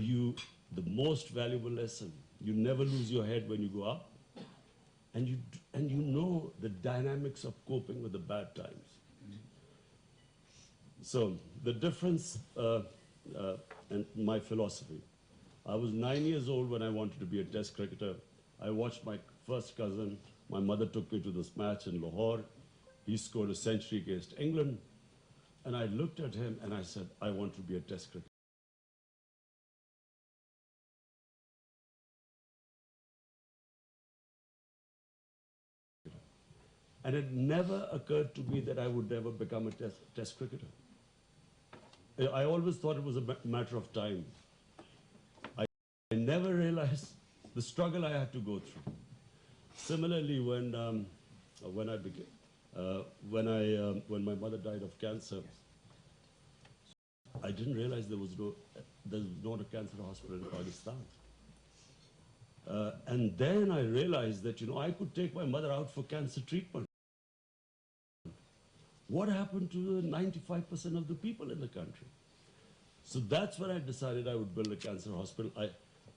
you the most valuable lesson. You never lose your head when you go up, and you know the dynamics of coping with the bad times. So the difference and my philosophy. I was 9 years old when I wanted to be a test cricketer. I watched my first cousin. My mother took me to this match in Lahore. He scored a century against England. And I looked at him and I said, I want to be a test cricketer. And it never occurred to me that I would never become a test cricketer. I always thought it was a matter of time. I never realized the struggle I had to go through. Similarly, when my mother died of cancer, I didn't realize there's not a cancer hospital in Pakistan. And then I realized that, I could take my mother out for cancer treatment. What happened to the 95% of the people in the country? So that's when I decided I would build a cancer hospital.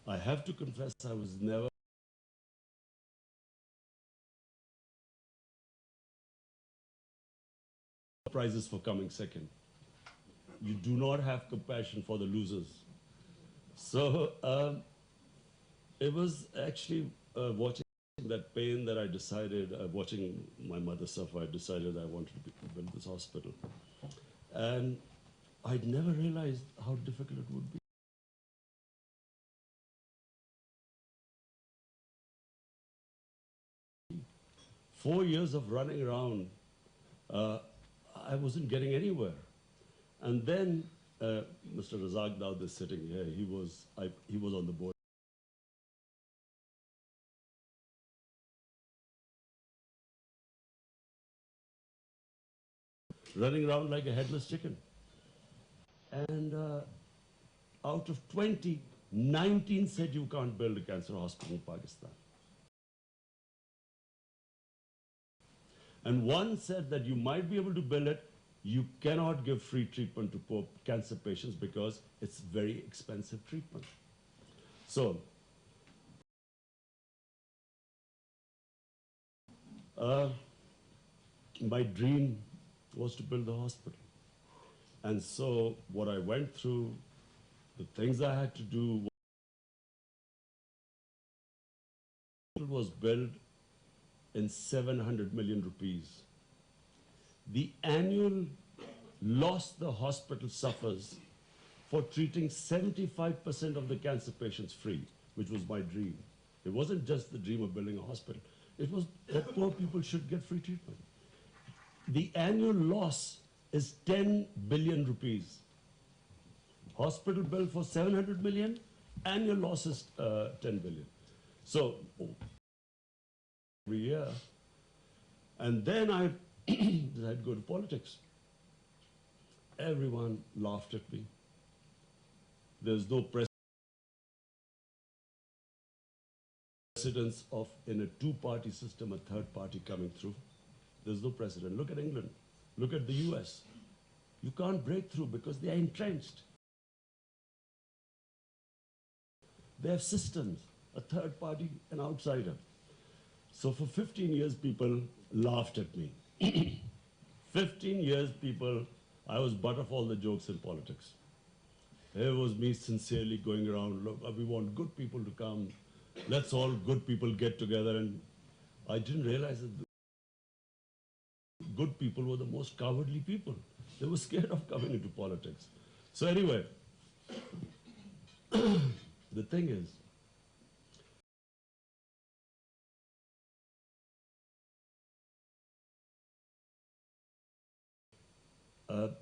I have to confess, I was never prizes for coming second. You do not have compassion for the losers. So it was actually watching that pain that I decided, watching my mother suffer, I decided I wanted to build this hospital. And I'd never realized how difficult it would be. Four years of running around, I wasn't getting anywhere. And then Mr. Razak Daud is sitting here. He was on the board. Running around like a headless chicken. And out of 20, 19 said you can't build a cancer hospital in Pakistan. And one said that you might be able to build it, you cannot give free treatment to poor cancer patients because it's very expensive treatment. So, my dream was to build a hospital. And so what I went through, the things I had to do was built in 700 million rupees. The annual loss the hospital suffers for treating 75% of the cancer patients free, which was my dream. It wasn't just the dream of building a hospital. It was that poor people should get free treatment. The annual loss is 10 billion rupees. Hospital bill for 700 million, annual loss is 10 billion. So every year. And then I decided to go to politics. Everyone laughed at me. There's no precedence of, in a two-party system, a third party coming through. There's no precedent. Look at England. Look at the US. You can't break through because they are entrenched. They have systems, a third party, an outsider. So for 15 years, people laughed at me. 15 years, I was butt of all the jokes in politics. It was me sincerely going around, look, we want good people to come. Let's all good people get together. And I didn't realize that good people were the most cowardly people. They were scared of coming into politics. So anyway, the thing is,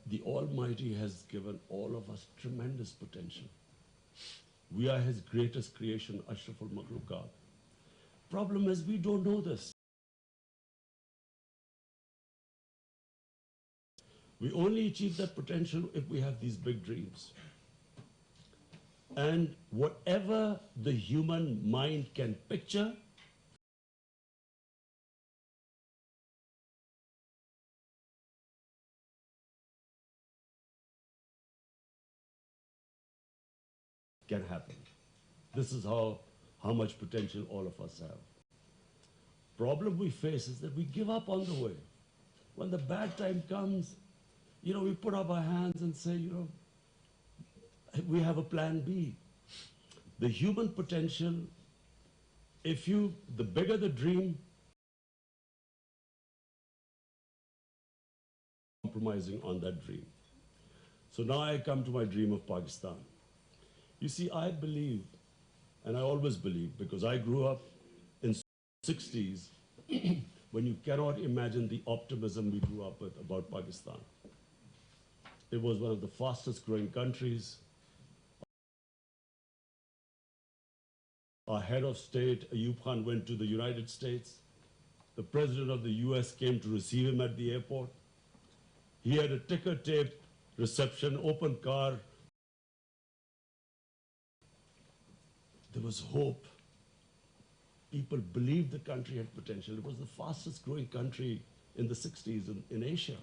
the Almighty has given all of us tremendous potential. We are His greatest creation, Ashraful Makhluqat. Problem is, we don't know this. We only achieve that potential if we have these big dreams. And whatever the human mind can picture, can happen. This is how much potential all of us have. Problem we face is that we give up on the way. When the bad time comes, we put up our hands and say, we have a plan B. The human potential, the bigger the dream, compromising on that dream. So now I come to my dream of Pakistan. You see, I believe, and I always believe, because I grew up in the 60s, when you cannot imagine the optimism we grew up with about Pakistan. It was one of the fastest growing countries. Our head of state, Ayub Khan, went to the United States. The president of the US came to receive him at the airport. He had a ticker tape reception, open car. There was hope. People believed the country had potential. It was the fastest growing country in the 60s in Asia.